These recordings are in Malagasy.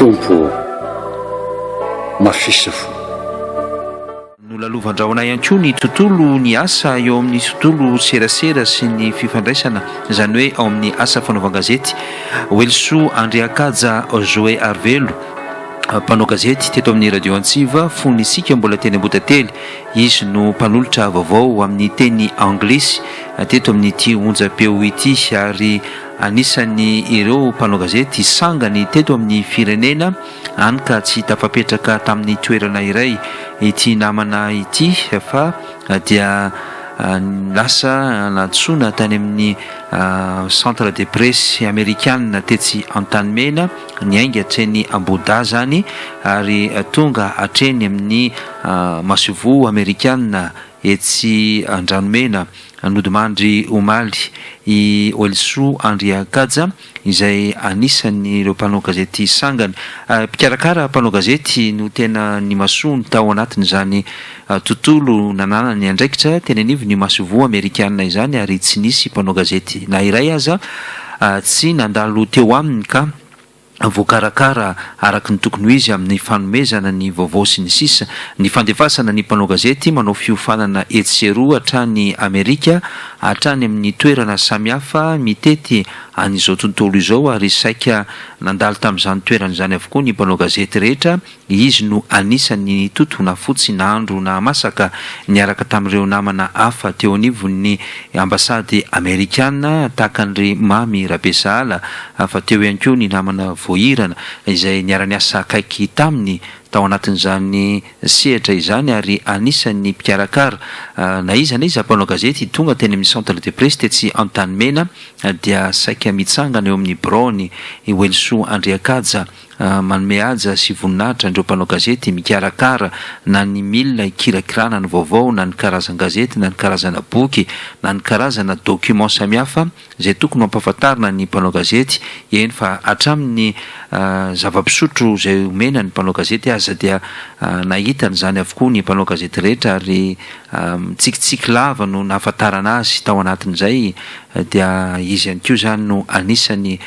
tompo mafisa fo nolalovandrahona ihany koa ny tontolo ny asa eo amin'ny tontolo serasera sy ny fifandraisana, izany hoe ao amin'ny asa fanaovan-gazety. Oelso Andriakaja Joe Arvelo, mpanao gazety teto amin'ny radio Antsiva, fony isika mbola teny Ambotately. Izy no mpanolotra vaovao amin'ny teny anglisy teto amin'ny ity onjam-peo ity, ary anisany ireo mpanao gazety sangany teto amin'ny firenena any ka tsy tafapetraka tamin'ny toerana iray ity namana ity, fa dia lasa natsoina tany amin'ny centre de presse américaine tetsy Antanimena, ny ainga hatreny Amboda zany, ary tonga hatreny amin'ny Masivo américaine etsy Andranomena. Nodimandry omaly i Oelso Andriakaja izay anisany ireo mpanao gazety sangany. Mpikarakara mpanao gazety no tena ny masoa tao anatin'izany tontolo nanana ny andraikitra teny anivo ny Masivo américaine izany, ary tsy nisy mpanao gazety na iray aza tsy nandalo teo aminy ka voakarakara araka ny tokony ho izy amin'ny fanomezana ny vaovao sy ny sisa. Ny fandefasana ny mpanao gazety manao fiofanana etseroa hatrany Amerika, hatrany amin'ny toerana samihafa mitety an'izao tontolo izao, ary saika nandalo tamin'izany toerana izany avokoa ny mpanao gazety rehetra. Izy no anisany totona fotsy na andro na masaka niaraka tamin'ireo namana hafa teo anivon'ny ambasady amerikana tahakan'ry Mamy Rabesahala, fa teo ihany koa ny namana voahirana izay niara-niasa akaiky taminy tao anatin'izany sehatra izany, ary anisan'ny mpikarakara na iza mpanao gazety tonga teny amin'ny centre de presse tetsy Antanimena dia saika mitsangana eo amin'ny brony i Oelso Andriakaja manome aja sy voninahitra andreo mpanao gazety mikarakara na ny milina ikirakirana ny vaovao, na ny karazana gazety, na ny karazana boky, na ny karazana document samihafa zay tokony hampafantarina ny mpanao gazety. Eny fa hatramin'ny zava-pisotro zay omena ny mpanao gazety aza dia nahitany zany avokoa ny mpanao gazety rehetra, ary tsikitsiky lava no nahafantarana azy tao anatin'izay. Dia izy ihany koa zany no anisany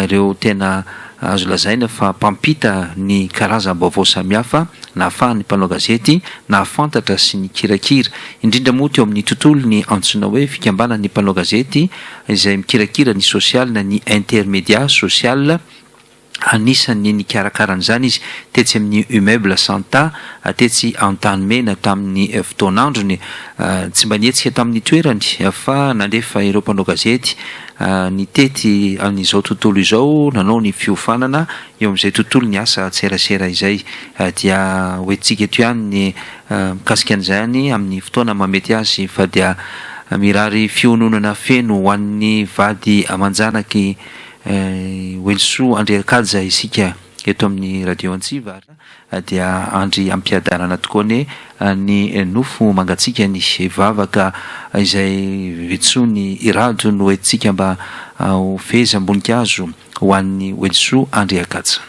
ireo tena azo lazaina fa mpampita ny karazam-baovao samihafa na ahafahan'ny mpanao gazety na afantatra sy ny kirakira, indrindra moa teo amin'ny tontolo ny antsoina hoe fikambanan'ny mpanao gazety izay mikirakira ny social na ny intermédia social. Anisany ny karakaran'izany izy tetsy amin'ny immeuble Santa tetsy Antanimena tamin'ny fotoanandrony, tsy mba nietsika tamin'ny toerany fa nandefa ireo mpanao gazety ny tety amin'izao tontolo izao, nanao ny fiofanana eo amin'izay tontolo ny asa tserasera izay. Dia hoentsika eto ihany ny mikasika an'izany amin'ny fotoana mamety azy, fa dia mirary fiononana feno ho an'ny vady amanjanaky Oelso Andriakaja isika eto amin'ny radio Antsiva, dia andry ampiadarana tokoa ny nofo mangatsika ny vavaka izay vetsony irado no hoentsika mba ho fehezam-boninkazo ho an'ny Oelso Andriakaja.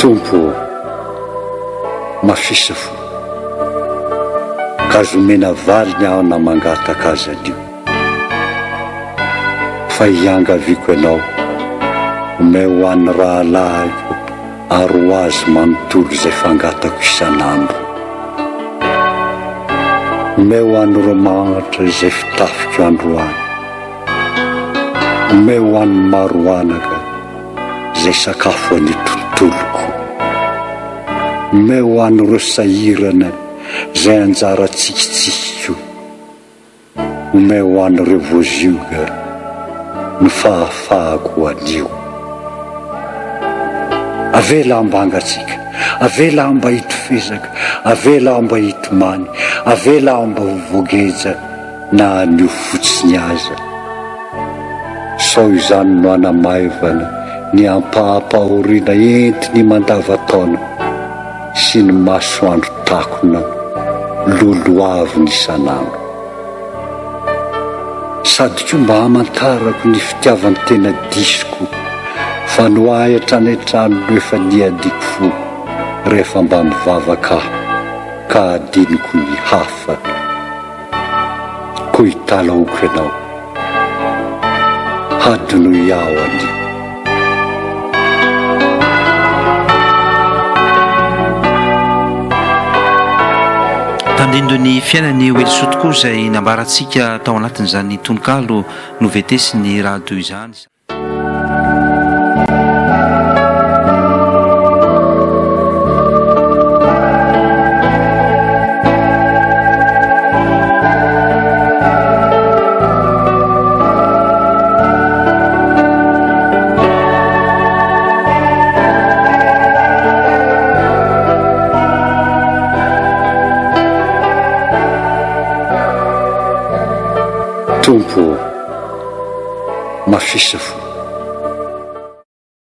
Tompo mafisa fo kazomena valiny aho na mangataka azy anio, fa hiangaviko ianao omay ho an'ny rahalahiko ary ho azy manontolo izay fangatako isan'andro, omay ho an'ny romanatra izay fitafiko androany, omay ho an'ny maroanaka izay sakafo any tontoloko, omay ho an'ireo sahirana izay anjara tsikitsiko, omay ho an'ireo voazioga ny fahafahako anio. Avela ambangatsika, avela mba hitofezaka, avela mba hitomany, avela mba hovogeja na anio fotsiny aza. Sao izany no anamaivana ny ampahapahoriana entiny mandavataona sy ny masoandro takona loloaviny isan'andro, sady koa mba hamantarako ny fitiavany tena disiko fa noahitra ny trano lo efa niadiko fo rehefa mba mivavaka ka adiniko ny hafa koa hitalaoko ianao hadono iaho anio. tandrindo ny fiainany Welso tokoa izay nambarantsika tao anatin'izany tononkalo novetesiny radio izany. Tompo mafisa fo